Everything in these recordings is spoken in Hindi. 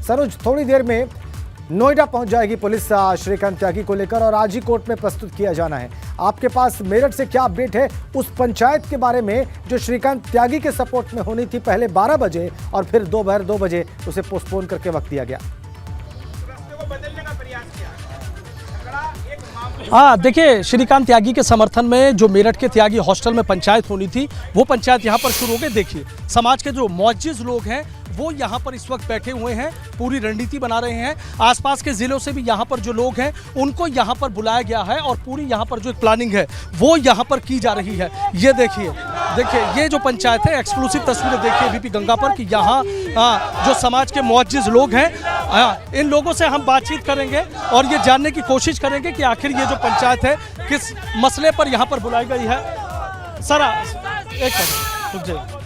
सनुज, थोड़ी देर में नोएडा पहुंच जाएगी पुलिस श्रीकांत त्यागी को लेकर और आज ही कोर्ट में प्रस्तुत किया जाना है। आपके पास मेरठ से क्या अपडेट है उस पंचायत के बारे में जो श्रीकांत त्यागी के सपोर्ट में होनी थी पहले 12 बजे और फिर दोपहर 2 बजे उसे पोस्टपोन करके वक्त दिया गया? हाँ, देखिए, श्रीकांत त्यागी के समर्थन में जो मेरठ के त्यागी हॉस्टल में पंचायत होनी थी वो पंचायत यहाँ पर शुरू हो गई। देखिए, समाज के जो मौजूद लोग हैं वो यहाँ पर इस वक्त बैठे हुए हैं, पूरी रणनीति बना रहे हैं। आसपास के जिलों से भी यहाँ पर जो लोग हैं उनको यहाँ पर बुलाया गया है और पूरी यहाँ पर जो एक प्लानिंग है वो यहाँ पर की जा रही है। ये देखिए, ये जो पंचायत है, एक्सक्लूसिव तस्वीरें देखिए बीपी गंगा पर कि यहाँ जो समाज के मौजूद लोग हैं इन लोगों से हम बातचीत करेंगे और ये जानने की कोशिश करेंगे कि आखिर ये जो पंचायत है किस मसले पर यहाँ पर बुलाई गई है। सर, एक मिनट रुक जाइए।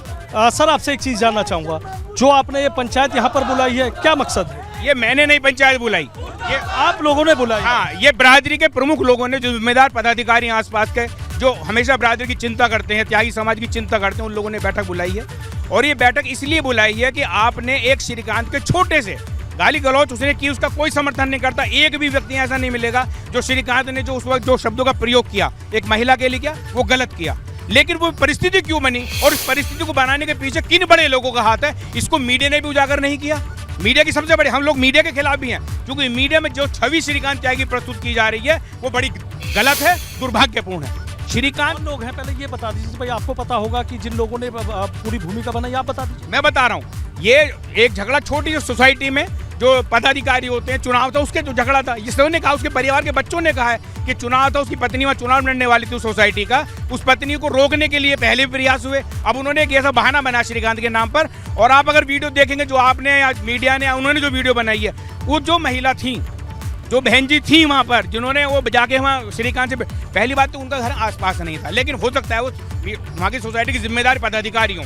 सर, आपसे एक चीज़ जानना चाहूँगा, जो आपने ये पंचायत यहाँ पर बुलाई है, क्या मकसद है? ये मैंने नहीं पंचायत बुलाई, ये आप लोगों ने बुलाई? हाँ, ये बिरादरी के प्रमुख लोगों ने, जो जिम्मेदार पदाधिकारी आसपास के, जो हमेशा बिरादरी की चिंता करते हैं, त्यागी समाज की चिंता करते हैं, उन लोगों ने बैठक बुलाई है। और ये बैठक इसलिए बुलाई है कि आपने एक श्रीकांत के छोटे से गाली गलौच उसने की, उसका कोई समर्थन नहीं करता। एक भी व्यक्ति ऐसा नहीं मिलेगा जो श्रीकांत ने जो उस वक्त जो शब्दों का प्रयोग किया एक महिला के लिए किया, वो गलत किया। लेकिन वो परिस्थिति क्यों बनी और इस परिस्थिति को बनाने के पीछे किन बड़े लोगों का हाथ है, इसको मीडिया ने भी उजागर नहीं किया। मीडिया की सबसे बड़ी, हम लोग मीडिया के खिलाफ भी हैं, क्योंकि मीडिया में जो छवि श्रीकांत त्यागी प्रस्तुत की जा रही है वो बड़ी गलत है, दुर्भाग्यपूर्ण है। श्रीकांत लोग हैं, पहले ये बता दीजिए भाई, आपको पता होगा कि जिन लोगों ने पूरी भूमिका बनाई, आप बता दीजिए। मैं बता रहा हूँ, ये एक झगड़ा छोटी सी सोसाइटी में जो पदाधिकारी होते हैं, चुनाव था उसके जो झगड़ा था, इसने कहा, उसके परिवार के बच्चों ने कहा है कि चुनाव था, उसकी पत्नी वहाँ चुनाव लड़ने वाली थी उस सोसाइटी का, उस पत्नी को रोकने के लिए पहले भी प्रयास हुए। अब उन्होंने एक ऐसा बहाना बनाया श्रीकांत के नाम पर। और आप अगर वीडियो देखेंगे जो आपने मीडिया ने, उन्होंने जो वीडियो बनाई है, वो जो महिला थी, जो बहन जी थी वहाँ पर, जिन्होंने वो जाके वहाँ श्रीकांत से, पहली बात तो उनका घर आसपास नहीं था, लेकिन हो सकता है वो वहाँ की सोसाइटी के जिम्मेदार पदाधिकारी हों,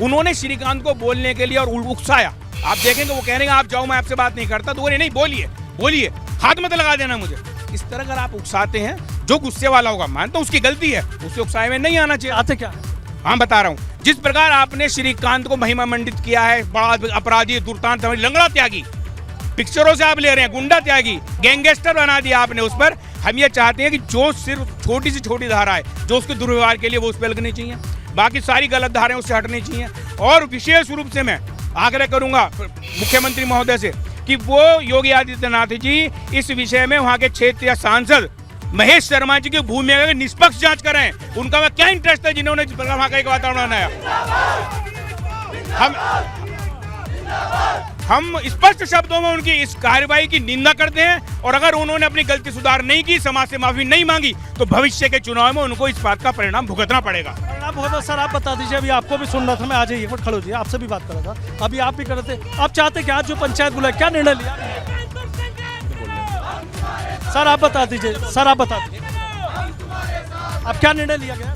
उन्होंने श्रीकांत को बोलने के लिए और उकसाया। आप देखेंगे वो कह रहे हैं आप जाओ, मैं आपसे बात नहीं करता, तो वो नहीं, बोलिए, हाथ मत लगा देना मुझे। इस तरह अगर आप उकसाते हैं, जो गुस्से वाला होगा, मानता हूं उसकी गलती है, उससे उकसाए में नहीं आना चाहिए। आते क्या? हाँ, बता रहा हूँ, जिस प्रकार आपने श्रीकांत को महिमा मंडित किया है, बड़ा अपराधी, दुर्दांत, लंगड़ा त्यागी, पिक्चरों से आप ले रहे हैं, गुंडा त्यागी, गैंगस्टर बना दिया आपने उस पर। हम ये चाहते हैं कि जो सिर्फ छोटी से छोटी धारा है जो उसके दुर्व्यवहार के लिए, वो उस पर लगनी चाहिए, बाकी सारी गलत धाराएं उससे हटनी चाहिए। और विशेष रूप से मैं आग्रह करूंगा मुख्यमंत्री महोदय से कि वो योगी आदित्यनाथ जी इस विषय में वहां के क्षेत्रीय सांसद महेश शर्मा जी की भूमिका की निष्पक्ष जांच करें। उनका वह क्या इंटरेस्ट है जिन्होंने वहां का एक वातावरण बनाया। हम स्पष्ट शब्दों में उनकी इस कार्रवाई की निंदा करते हैं और अगर उन्होंने अपनी गलती सुधार नहीं की, समाज से माफी नहीं मांगी, तो भविष्य के चुनाव में उनको इस बात का परिणाम भुगतना पड़ेगा। सर, आप बता दीजिए, अभी आपको भी सुन रहा था मैं, आ जाइए, खड़ो जी, आपसे भी बात कर रहा था, अभी आप भी कर रहे थे, आप चाहते क्या जो पंचायत बुलाए, क्या निर्णय लिया? सर, आप बता दीजिए, अब क्या निर्णय लिया गया?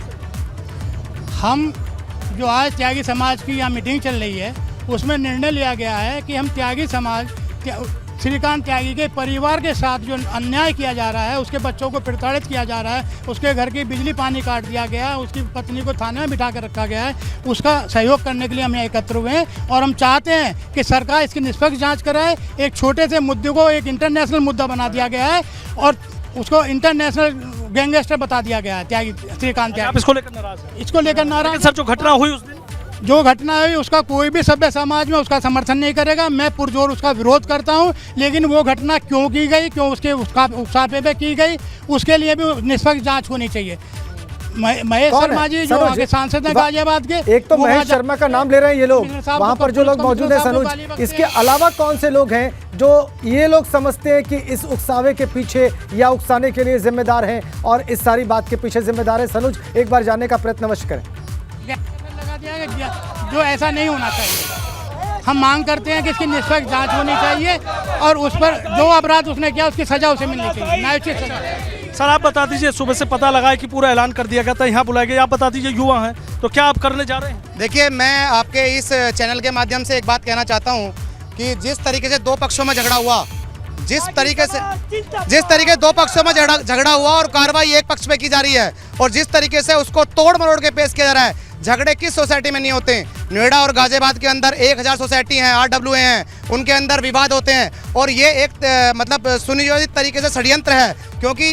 हम जो आज त्यागी समाज की यहाँ मीटिंग चल रही है, उसमें निर्णय लिया गया है कि हम त्यागी समाज, श्रीकांत त्यागी के परिवार के साथ जो अन्याय किया जा रहा है, उसके बच्चों को प्रताड़ित किया जा रहा है, उसके घर की बिजली पानी काट दिया गया है, उसकी पत्नी को थाने में बिठा कर रखा गया है, उसका सहयोग करने के लिए हम यहाँ एकत्र हुए हैं और हम चाहते हैं कि सरकार इसकी निष्पक्ष जांच कराए। एक छोटे से मुद्दे को एक इंटरनेशनल मुद्दा बना दिया गया है और उसको इंटरनेशनल गैंगस्टर बता दिया गया है त्यागी, श्रीकांत त्यागी। इसको लेकर नाराज है? इसको लेकर नाराज। सर, जो घटना हुई उस दिन, जो घटना हुई उसका कोई भी सभ्य समाज में उसका समर्थन नहीं करेगा, मैं पुरजोर उसका विरोध करता हूं, लेकिन वो घटना क्यों की गई, क्यों उसके उकसावे पे की गई, उसके लिए भी निष्पक्ष जांच होनी चाहिए। महेश शर्मा जी जो आगे सांसद हैं गाजियाबाद के, एक तो महेश शर्मा का नाम ले रहे हैं ये लोग, वहां पर जो लोग मौजूद हैं सनुज, इसके अलावा कौन से लोग हैं जो ये लोग समझते हैं कि इस उकसावे के पीछे या उकसाने के लिए जिम्मेदार हैं और इस सारी बात के पीछे जिम्मेदार है? सनुज, एक बार जानने का प्रयत्न अवश्य करें। जो ऐसा नहीं होना चाहिए, हम मांग करते हैं कि इसकी निष्पक्ष जांच होनी चाहिए और उस पर जो अपराध उसने किया उसकी सजा उसे मिलनी चाहिए, न्यायोचित सजा। सर, आप बता दीजिए, सुबह से पता लगा है कि पूरा ऐलान कर दिया गया था, यहाँ बुलाए गए, आप बता दीजिए, युवा हैं तो क्या आप करने जा रहे हैं? देखिए, मैं आपके इस चैनल के माध्यम से एक बात कहना चाहता हूँ कि जिस तरीके से दो पक्षों में झगड़ा हुआ, जिस तरीके दो पक्षों में झगड़ा हुआ और कार्रवाई एक पक्ष पे की जा रही है और जिस तरीके से उसको तोड़ मरोड़ के पेश किया जा रहा है, झगड़े किस सोसाइटी में नहीं होते हैं। नोएडा और गाजियाबाद के अंदर 1000 सोसाइटी हैं, RWA हैं, उनके अंदर विवाद होते हैं और ये एक मतलब सुनियोजित तरीके से षड्यंत्र है, क्योंकि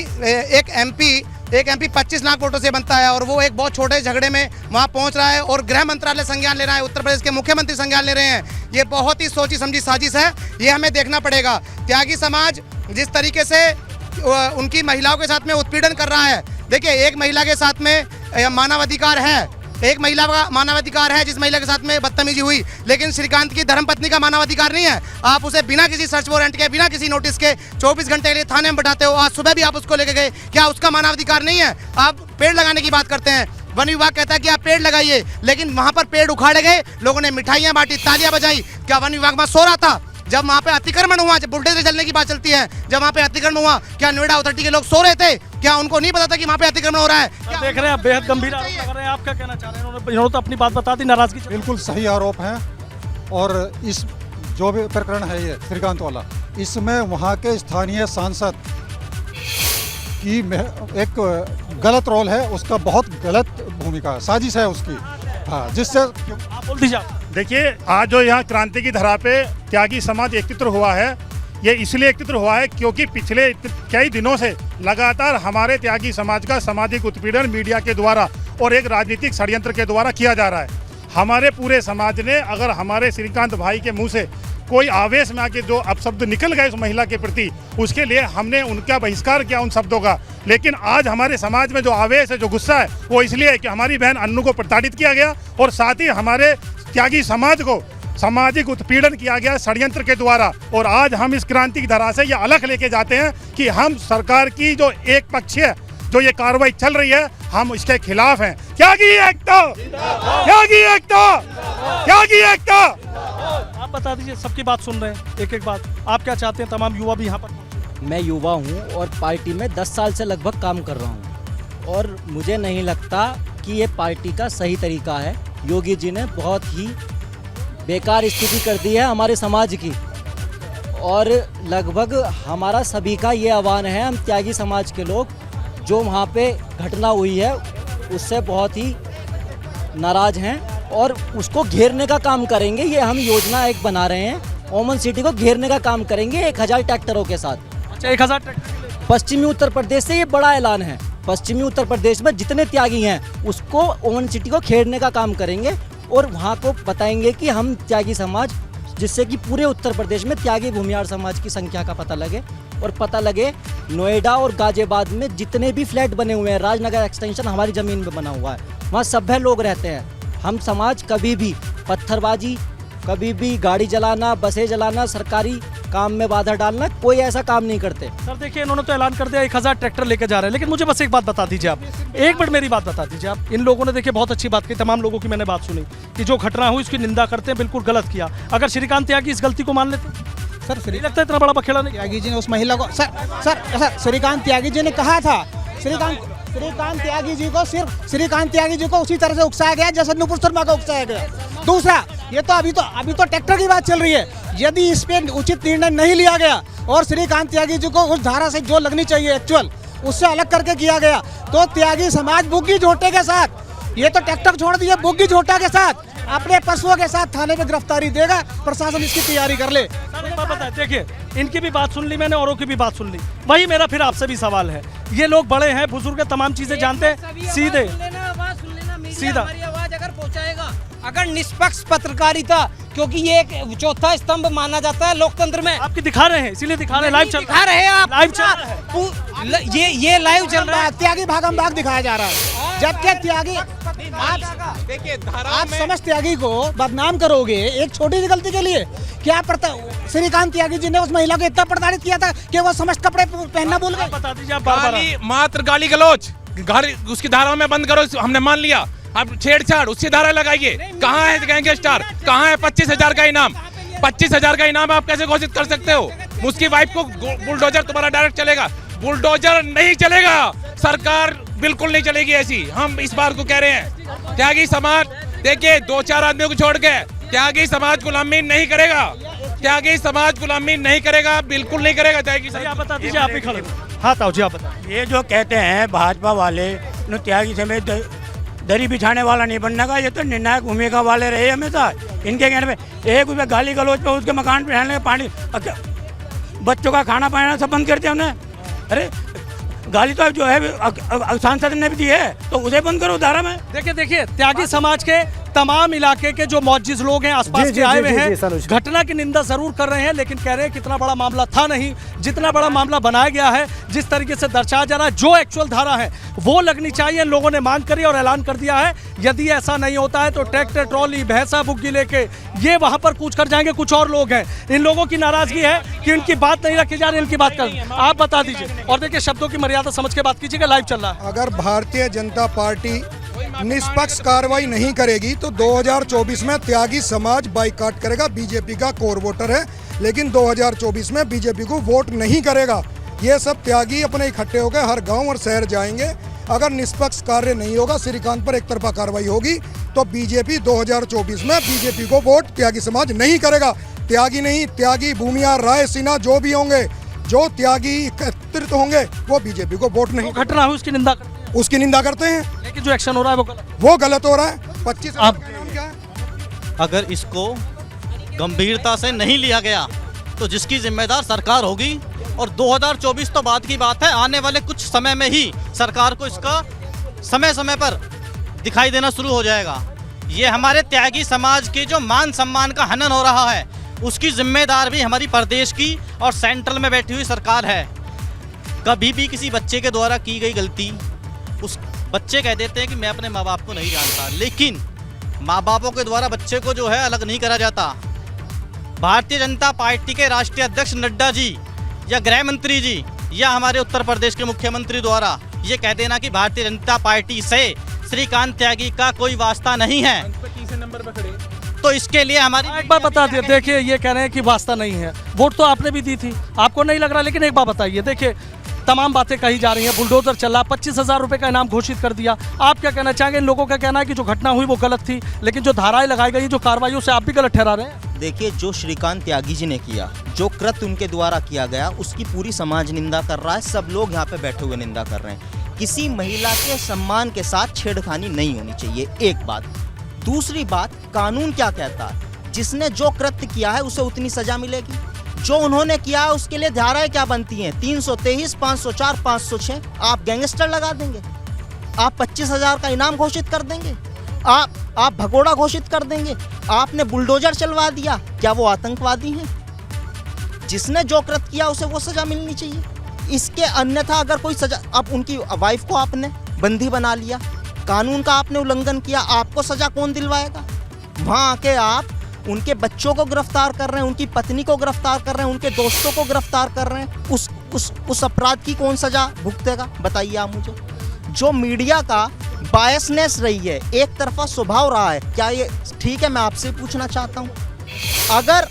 एक एमपी 25 लाख वोटों से बनता है और वो एक बहुत छोटे झगड़े में वहाँ पहुँच रहा है और गृह मंत्रालय संज्ञान ले रहा है, उत्तर प्रदेश के मुख्यमंत्री संज्ञान ले रहे हैं। ये बहुत ही सोची समझी साजिश है, ये हमें देखना पड़ेगा। त्यागी समाज जिस तरीके से उनकी महिलाओं के साथ में उत्पीड़न कर रहा है, देखिए एक महिला के साथ में मानवाधिकार है, एक महिला का मानवाधिकार है जिस महिला के साथ में बदतमीजी हुई, लेकिन श्रीकांत की धर्मपत्नी का मानवाधिकार नहीं है। आप उसे बिना किसी सर्च वारंट के, बिना किसी नोटिस के 24 घंटे के लिए थाने में बैठाते हो। आज सुबह भी आप उसको लेके गए, क्या उसका मानवाधिकार नहीं है? आप पेड़ लगाने की बात करते हैं, वन विभाग कहता है कि आप पेड़ लगाइए, लेकिन वहाँ पर पेड़ उखाड़े गए, लोगों ने मिठाइयाँ बांटी, तालियां बजाई। क्या वन विभाग वहाँ सो रहा था जब वहाँ पे अतिक्रमण हुआ? जब बुलडोजर चलने की बात चलती है, जब वहाँ पे अतिक्रमण हुआ, क्या नोएडा अथॉरिटी के लोग सो रहे थे? क्या उनको नहीं पता था कि वहाँ पे अतिक्रमण हो रहा है? देख रहे हैं आप, बेहद गंभीर आरोप लगा रहे हैं। आप क्या कहना चाह रहे हैं? इन्होंने तो अपनी बात बता दी, नाराजगी। बिल्कुल सही आरोप है और इस जो भी प्रकरण है ये श्रीकांत वाला, इसमें वहाँ के स्थानीय सांसद की एक गलत रोल है, उसका बहुत गलत भूमिका है, साजिश है उसकी। हाँ, जिससे आप बोल दीजिए। देखिए, आज जो यहाँ क्रांति की धरा पे त्यागी समाज एकत्रित हुआ है, ये इसलिए एकत्रित हुआ है क्योंकि पिछले कई दिनों से लगातार हमारे त्यागी समाज का सामाजिक उत्पीड़न मीडिया के द्वारा और एक राजनीतिक षड्यंत्र के द्वारा किया जा रहा है। हमारे पूरे समाज ने, अगर हमारे श्रीकांत भाई के मुंह से कोई आवेश में आके जो अपशब्द निकल गए उस महिला के प्रति, उसके लिए हमने उनका बहिष्कार किया उन शब्दों का। लेकिन आज हमारे समाज में जो आवेश है, जो गुस्सा है, वो इसलिए है कि हमारी बहन अन्नू को प्रताड़ित किया गया और साथ ही हमारे त्यागी समाज को सामाजिक उत्पीड़न किया गया षड्यंत्र के द्वारा। और आज हम इस क्रांति की धरा से ये अलग लेके जाते हैं कि हम सरकार की जो एक पक्षीय जो ये कार्रवाई चल रही है, हम इसके खिलाफ हैं। त्यागी एकता, त्यागी एकता, त्यागी एकता। आप बता दीजिए, सबकी बात सुन रहे हैं, एक एक बात। आप क्या चाहते हैं? तमाम युवा भी यहाँ पर। मैं युवा हूँ और पार्टी में 10 साल से लगभग काम कर रहा हूँ और मुझे नहीं लगता कि ये पार्टी का सही तरीका है। योगी जी ने बहुत ही बेकार स्थिति कर दी है हमारे समाज की और लगभग हमारा सभी का ये आह्वान है, हम त्यागी समाज के लोग, जो वहाँ पे घटना हुई है उससे बहुत ही नाराज हैं और उसको घेरने का काम करेंगे। ये हम योजना एक बना रहे हैं, ओमन सिटी को घेरने का काम करेंगे 1000 ट्रैक्टरों के साथ। अच्छा, 1000 ट्रैक्टर। पश्चिमी उत्तर प्रदेश से ये बड़ा ऐलान है। पश्चिमी उत्तर प्रदेश में जितने त्यागी हैं उसको ओमन सिटी को घेरने का काम करेंगे और वहाँ को बताएंगे कि हम त्यागी समाज, जिससे कि पूरे उत्तर प्रदेश में त्यागी भूमिहार समाज की संख्या का पता लगे और पता लगे नोएडा और गाजियाबाद में जितने भी फ्लैट बने हुए हैं, राजनगर एक्सटेंशन हमारी ज़मीन में बना हुआ है, वहाँ सभ्य लोग रहते हैं। हम समाज कभी भी पत्थरबाजी, कभी भी गाड़ी जलाना, बसें जलाना, सरकारी काम में बाधा डालना, कोई ऐसा काम नहीं करते। सर देखिए, इन्होंने तो ऐलान कर दिया 1000 ट्रैक्टर लेके जा रहे हैं, लेकिन मुझे बस एक बात बता दीजिए आप, एक मिनट मेरी बात बता दीजिए आप। इन लोगों ने देखिए बहुत अच्छी बात की, तमाम लोगों की मैंने बात सुनी कि जो घटना हुई उसकी निंदा करते हैं, बिल्कुल गलत किया। अगर श्रीकांत त्यागी इस गलती को मान लेते सर, नहीं लगता इतना बड़ा बखेड़ा नहीं? त्यागी जी ने उस महिला को सर श्रीकांत त्यागी जी ने कहा था, श्रीकांत त्यागी जी को सिर्फ श्रीकांत त्यागी जी को उसी तरह से उकसाया गया जैसे नुपुर शर्मा को उकसाया गया। दूसरा, ये तो अभी तो ट्रैक्टर की बात चल रही है। यदि इस पे उचित निर्णय नहीं लिया गया और श्रीकांत त्यागी जी को उस धारा से जो लगनी चाहिए एक्चुअल, उससे अलग करके किया गया, तो त्यागी समाज बुग्गी झोटे के साथ, ये तो ट्रैक्टर छोड़ दिए, बुग्गी झोटा के साथ अपने पशुओं के साथ थाने में गिरफ्तारी देगा। प्रशासन इसकी तैयारी कर ले। देखिए, इनकी भी बात सुन ली मैंने, औरों की भी बात सुन ली। वही मेरा फिर आपसे भी सवाल है, ये लोग बड़े हैं, बुजुर्ग हैं, तमाम चीजें जानते हैं, सीधे सीधा आवाज अगर पहुंचाएगा, अगर निष्पक्ष पत्रकारिता, क्योंकि ये एक चौथा स्तंभ माना जाता है लोकतंत्र में। आपकी दिखा रहे हैं, इसीलिए दिखा रहे हैं, लाइव दिखा रहे हैं आप, लाइव चल रहा है, ये लाइव चल रहा है। त्यागी भागम भाग दिखाया जा रहा है, जबकि त्यागी देखिए आप समझ त्यागी को बदनाम करोगे एक छोटी सी गलती के लिए। क्या श्रीकांत त्यागी जी ने उस महिला को इतना प्रताड़ित किया था कि वो समस्त कपड़े पहनना भूल गए। बता दीजिए आप। मात्र गाली गलौज उसकी धारा में बंद करो, हमने मान लिया। अब छेड़छाड़ उसकी धारा लगाइए। कहाँ है गैंगस्टर, कहाँ है 25,000 का इनाम? 25,000 का इनाम आप कैसे घोषित कर सकते हो? उसकी वाइफ को बुलडोजर तुम्हारा डायरेक्ट चलेगा? बुलडोजर नहीं चलेगा, सरकार बिल्कुल नहीं चलेगी ऐसी। हम इस बार को कह रहे हैं, त्यागी समाज देखिए 2-4 आदमियों को छोड़ के त्यागी समाज गुलामी नहीं करेगा, त्यागी समाज गुलामी नहीं करेगा, बिल्कुल नहीं करेगा। त्यागी आप बता दीजिए, आप ही खड़े। हाँ ताऊ जी, आप बताइए। ये जो कहते हैं भाजपा वाले त्यागी समेत दरी बिछाने वाला नहीं बनने का, ये तो निर्णायक भूमिका वाले रहे हमेशा। इनके कहने पे एक रुपये गाली गलौज पे उसके मकान पे रहने पानी, बच्चों का खाना पाना सब बंद कर दिया उन्हें। अरे गाली तो जो है सांसद ने भी दी है तो उसे बंद करो धारा में। देखिए त्यागी समाज के तमाम इलाके के जो मौजूद लोग हैं आसपास के आए हुए हैं, घटना की निंदा जरूर कर रहे हैं, लेकिन कह रहे हैं कितना बड़ा मामला था नहीं जितना बड़ा मामला बनाया गया है। जिस तरीके से दर्शाया जा रहा है, जो एक्चुअल धारा है वो लगनी चाहिए, इन लोगों ने मांग करी और ऐलान कर दिया है। यदि ऐसा नहीं होता है तो ट्रैक्टर ट्रॉली भैंसा बुग्गी लेके ये वहां पर कूच कर जाएंगे। कुछ और लोग हैं, इन लोगों की नाराजगी है कि इनकी बात नहीं रखी जा रही, इनकी बात कर आप बता दीजिए। और देखिए शब्दों की मर्यादा समझ के बात कीजिएगा, लाइव चल रहा है। अगर भारतीय जनता पार्टी निष्पक्ष कार्रवाई नहीं करेगी तो 2024 में त्यागी समाज बाइकाट करेगा। बीजेपी का कोर वोटर है, लेकिन 2024 में बीजेपी को वोट नहीं करेगा। ये सब त्यागी अपने इकट्ठे होकर हर गांव और शहर जाएंगे। अगर निष्पक्ष कार्य नहीं होगा, श्रीकांत पर एक तरफा कार्रवाई होगी, तो बीजेपी 2024 में बीजेपी को वोट त्यागी समाज नहीं करेगा। त्यागी नहीं, त्यागी भूमिया रायसीना जो भी होंगे, जो त्यागी एकत्रित होंगे, वो बीजेपी को वोट नहीं। घटना हुई उसकी निंदा करते हैं, लेकिन जो एक्शन हो रहा है वो गलत हो रहा है। 25 आप अगर इसको गंभीरता से नहीं लिया गया तो जिसकी जिम्मेदार सरकार होगी, और 2024 तो बाद की बात है, आने वाले कुछ समय में ही सरकार को इसका समय समय पर दिखाई देना शुरू हो जाएगा। ये हमारे त्यागी समाज के जो मान सम्मान का हनन हो रहा है, उसकी जिम्मेदार भी हमारी प्रदेश की और सेंट्रल में बैठी हुई सरकार है। कभी भी किसी बच्चे के द्वारा की गई गलती, उस बच्चे कह देते हैं कि मैं अपने माँ बाप को नहीं जानता, लेकिन माँ बापों के द्वारा बच्चे को जो है अलग नहीं करा जाता। भारतीय जनता पार्टी के राष्ट्रीय अध्यक्ष नड्डा जी या गृह मंत्री जी या हमारे उत्तर प्रदेश के मुख्यमंत्री द्वारा ये कह देना कि भारतीय जनता पार्टी से श्रीकांत त्यागी का कोई वास्ता नहीं है, तो इसके लिए हमारी एक बार बता दिए। देखिए ये कह रहे हैं कि वास्ता नहीं है, वोट तो आपने भी दी थी, आपको नहीं लग रहा, लेकिन एक बात बताइए। देखिए तमाम बातें कही जा रही हैं, बुलडोजर चल रहा, 25,000 रुपए का इनाम घोषित कर दिया। आप क्या कहना चाहेंगे? इन लोगों का कहना है कि जो घटना हुई वो गलत थी, लेकिन जो धाराएं लगाई गई, जो कार्रवाई, उसे आप भी गलत ठहरा रहे हैं। देखिए जो श्रीकांत त्यागी जी ने किया, जो कृत्य उनके द्वारा किया गया, उसकी पूरी समाज निंदा कर रहा है। सब लोग यहाँ पे बैठे हुए निंदा कर रहे हैं। किसी महिला के सम्मान के साथ छेड़खानी नहीं होनी चाहिए, एक बात। दूसरी बात, कानून क्या कहता है? जिसने जो कृत्य किया है उसे उतनी सजा मिलेगी। जो उन्होंने किया है उसके लिए धाराएं क्या बनती हैं? 323, 504, 506। आप गैंगस्टर लगा देंगे? आप 25,000 का इनाम घोषित कर देंगे? आप भगोड़ा घोषित कर देंगे? आपने बुलडोजर चलवा दिया, क्या वो आतंकवादी हैं? जिसने जो कृत्य किया उसे वो सजा मिलनी चाहिए। इसके अन्यथा अगर कोई सजा, अब उनकी वाइफ को आपने बंदी बना लिया, कानून का आपने उल्लंघन किया, आपको सजा कौन दिलवाएगा? वहाँ आके आप उनके बच्चों को गिरफ्तार कर रहे हैं, उनकी पत्नी को गिरफ्तार कर रहे हैं, उनके दोस्तों को गिरफ्तार कर रहे हैं। उस अपराध की कौन सजा भुगतेगा? बताइए आप मुझे। जो मीडिया का बायसनेस रही है, एक तरफा स्वभाव रहा है, क्या ये ठीक है? मैं आपसे पूछना चाहता हूँ, अगर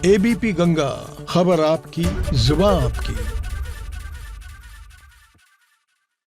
एबीपी गंगा, खबर आपकी, जुबान आपकी।